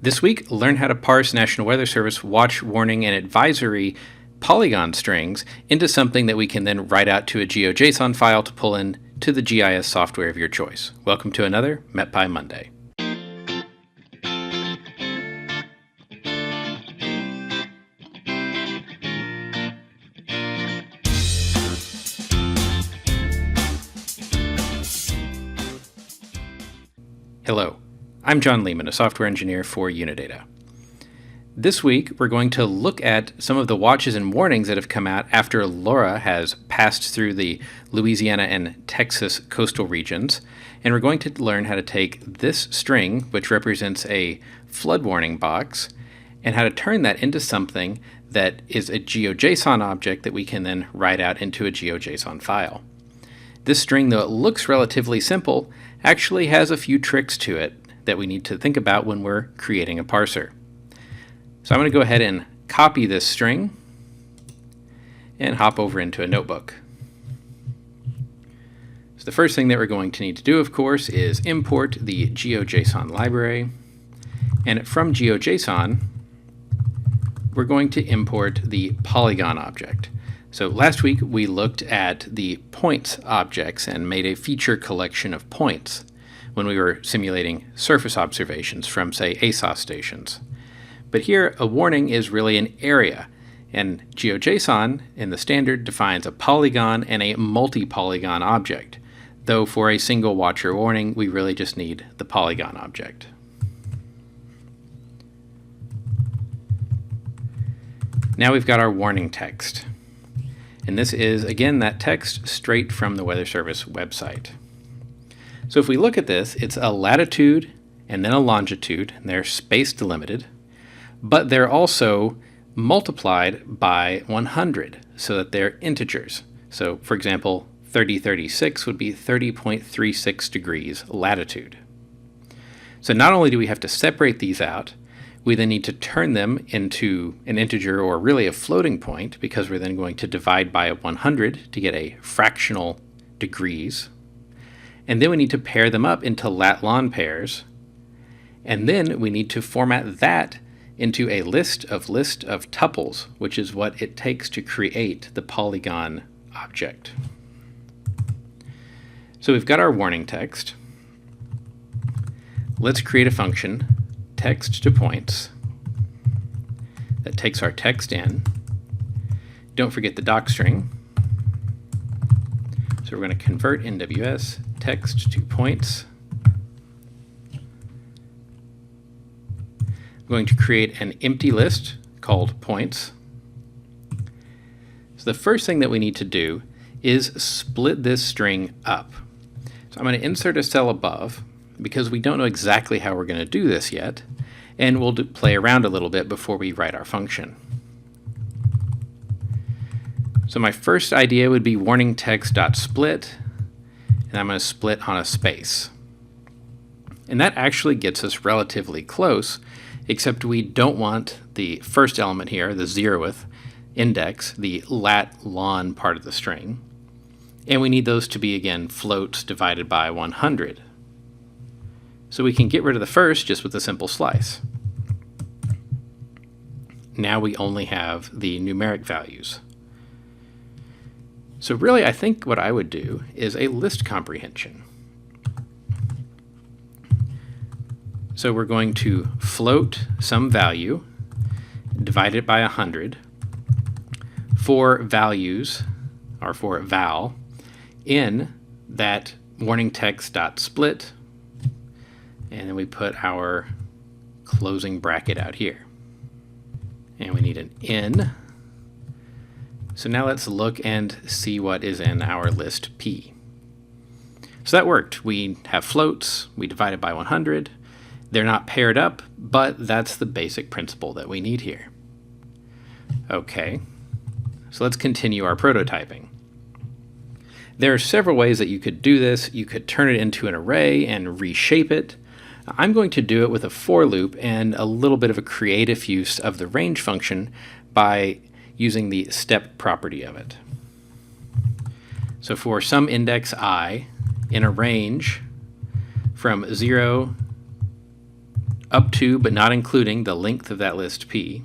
This week, learn how to parse National Weather Service watch, warning, and advisory Polygon strings into something that we can then write out to a GeoJSON file to pull in to the GIS software of your choice. Welcome to another MetPy Monday. Hello, I'm John Lehman, a software engineer for Unidata. This week, we're going to look at some of the watches and warnings that have come out after Laura has passed through the Louisiana and Texas coastal regions, and we're going to learn how to take this string, which represents a flood warning box, and how to turn that into something that is a GeoJSON object that we can then write out into a GeoJSON file. This string, though it looks relatively simple, actually has a few tricks to it that we need to think about when we're creating a parser. So I'm going to go ahead and copy this string and hop over into a notebook. So the first thing that we're going to need to do, of course, is import the GeoJSON library. And from GeoJSON, we're going to import the Polygon object. So last week we looked at the points objects and made a feature collection of points when we were simulating surface observations from, say, ASOS stations. But here, a warning is really an area, and GeoJSON in the standard defines a polygon and a multi-polygon object, though for a single watch or warning, we really just need the polygon object. Now we've got our warning text. And this is, again, that text straight from the Weather Service website. So if we look at this, it's a latitude and then a longitude, and they're space delimited, but they're also multiplied by 100 so that they're integers. So for example, 3036 would be 30.36 degrees latitude. So not only do we have to separate these out, we then need to turn them into an integer, or really a floating point, because we're then going to divide by 100 to get a fractional degrees. And then we need to pair them up into lat-lon pairs. And then we need to format that into a list of tuples, which is what it takes to create the polygon object. So we've got our warning text. Let's create a function, text to points, that takes our text in. Don't forget the docstring. So we're going to convert NWS text to points. I'm going to create an empty list called points. So the first thing that we need to do is split this string up. So I'm going to insert a cell above, because we don't know exactly how we're going to do this yet, and we'll play around a little bit before we write our function. So my first idea would be warning text.split, and I'm going to split on a space. And that actually gets us relatively close, except we don't want the first element here, the 0th index, the lat-lon part of the string, and we need those to be, again, floats divided by 100. So we can get rid of the first just with a simple slice. Now we only have the numeric values. So really, I think what I would do is a list comprehension. So we're going to float some value, divide it by 100, for values, or for val, in that warning text.split, and then we put our closing bracket out here. And we need an in. So now let's look and see what is in our list P. So that worked. We have floats, we divide it by 100. They're not paired up, but that's the basic principle that we need here. Okay, so let's continue our prototyping. There are several ways that you could do this. You could turn it into an array and reshape it. I'm going to do it with a for loop and a little bit of a creative use of the range function by using the step property of it. So for some index I in a range from 0 up to but not including the length of that list P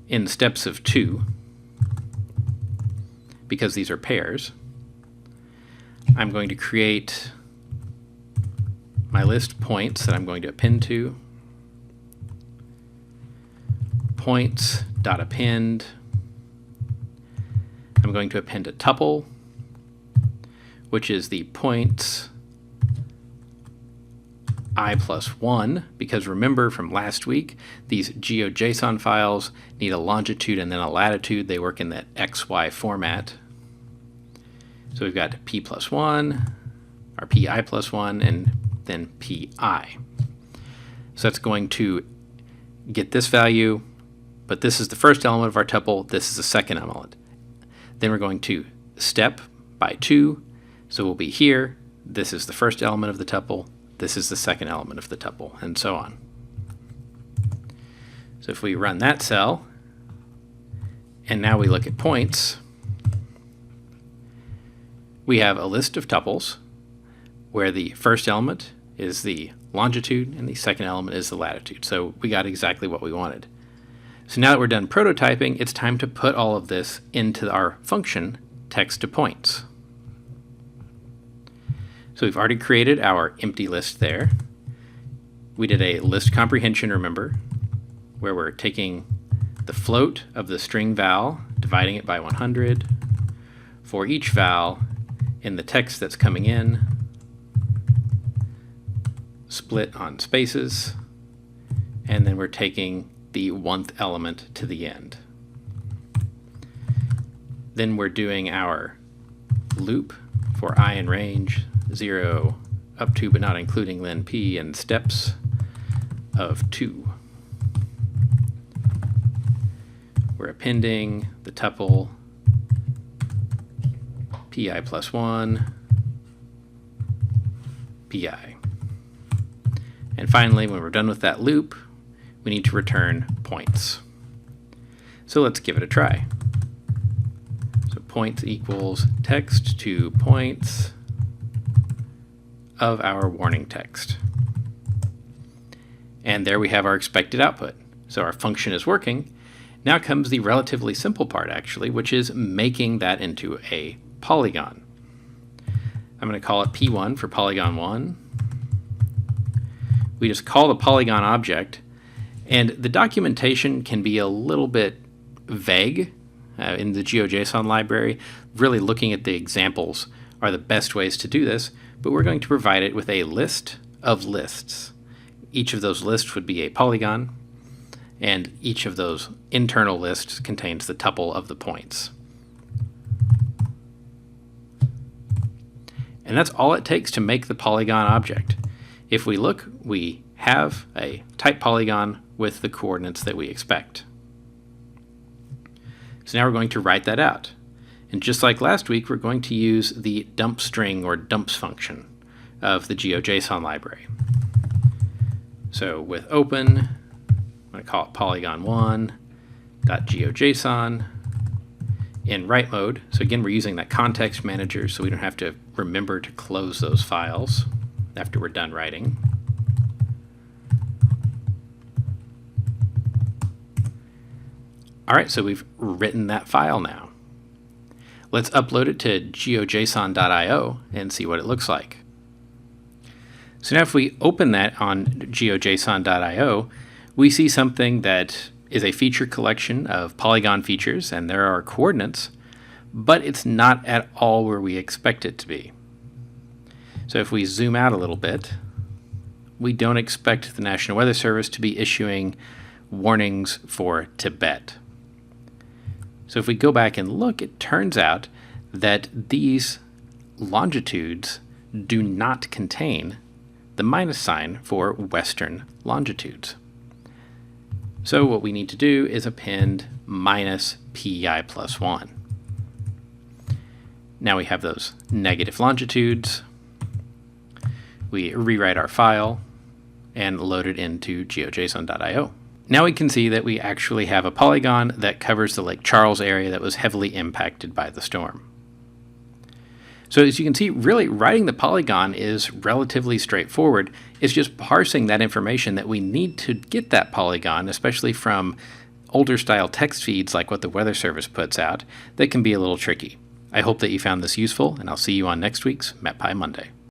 in steps of 2, because these are pairs. I'm going to create my list points that I'm going to append to. Points.append. I'm going to append a tuple, which is the points I plus 1, because remember from last week, these GeoJSON files need a longitude and then a latitude. They work in that XY format. So we've got P plus 1, or PI plus 1, and then PI. So that's going to get this value, but this is the first element of our tuple, this is the second element. Then we're going to step by 2, so we'll be here, this is the first element of the tuple, this is the second element of the tuple, and so on. So if we run that cell, and now we look at points, we have a list of tuples where the first element is the longitude and the second element is the latitude. So we got exactly what we wanted. So now that we're done prototyping, it's time to put all of this into our function text to points. So we've already created our empty list there. We did a list comprehension, remember, where we're taking the float of the string val, dividing it by 100 for each val in the text that's coming in, split on spaces, and then we're taking the 1th element to the end. Then we're doing our loop for I in range, 0 up to but not including len P and steps of 2. We're appending the tuple PI plus 1, PI. And finally, when we're done with that loop, we need to return points. So let's give it a try. So points equals text to points of our warning text. And there we have our expected output. So our function is working. Now comes the relatively simple part, actually, which is making that into a polygon. I'm going to call it P1 for polygon 1. We just call the polygon object, and the documentation can be a little bit vague in the GeoJSON library. Really looking at the examples are the best ways to do this, but we're going to provide it with a list of lists. Each of those lists would be a polygon, and each of those internal lists contains the tuple of the points. And that's all it takes to make the polygon object. If we look, we have a type polygon with the coordinates that we expect. So now we're going to write that out. And just like last week, we're going to use the dump string or dumps function of the GeoJSON library. So with open, I'm going to call it polygon1.geojson in write mode. So again, we're using that context manager so we don't have to remember to close those files after we're done writing. All right, so we've written that file now. Let's upload it to geojson.io and see what it looks like. So now if we open that on geojson.io, we see something that is a feature collection of Polygon features, and there are coordinates, but it's not at all where we expect it to be. So if we zoom out a little bit, we don't expect the National Weather Service to be issuing warnings for Tibet. So if we go back and look, it turns out that these longitudes do not contain the minus sign for western longitudes. So what we need to do is append minus PI plus 1. Now we have those negative longitudes. We rewrite our file and load it into geojson.io. Now we can see that we actually have a polygon that covers the Lake Charles area that was heavily impacted by the storm. So as you can see, really writing the polygon is relatively straightforward. It's just parsing that information that we need to get that polygon, especially from older style text feeds like what the Weather Service puts out, that can be a little tricky. I hope that you found this useful, and I'll see you on next week's MetPy Monday.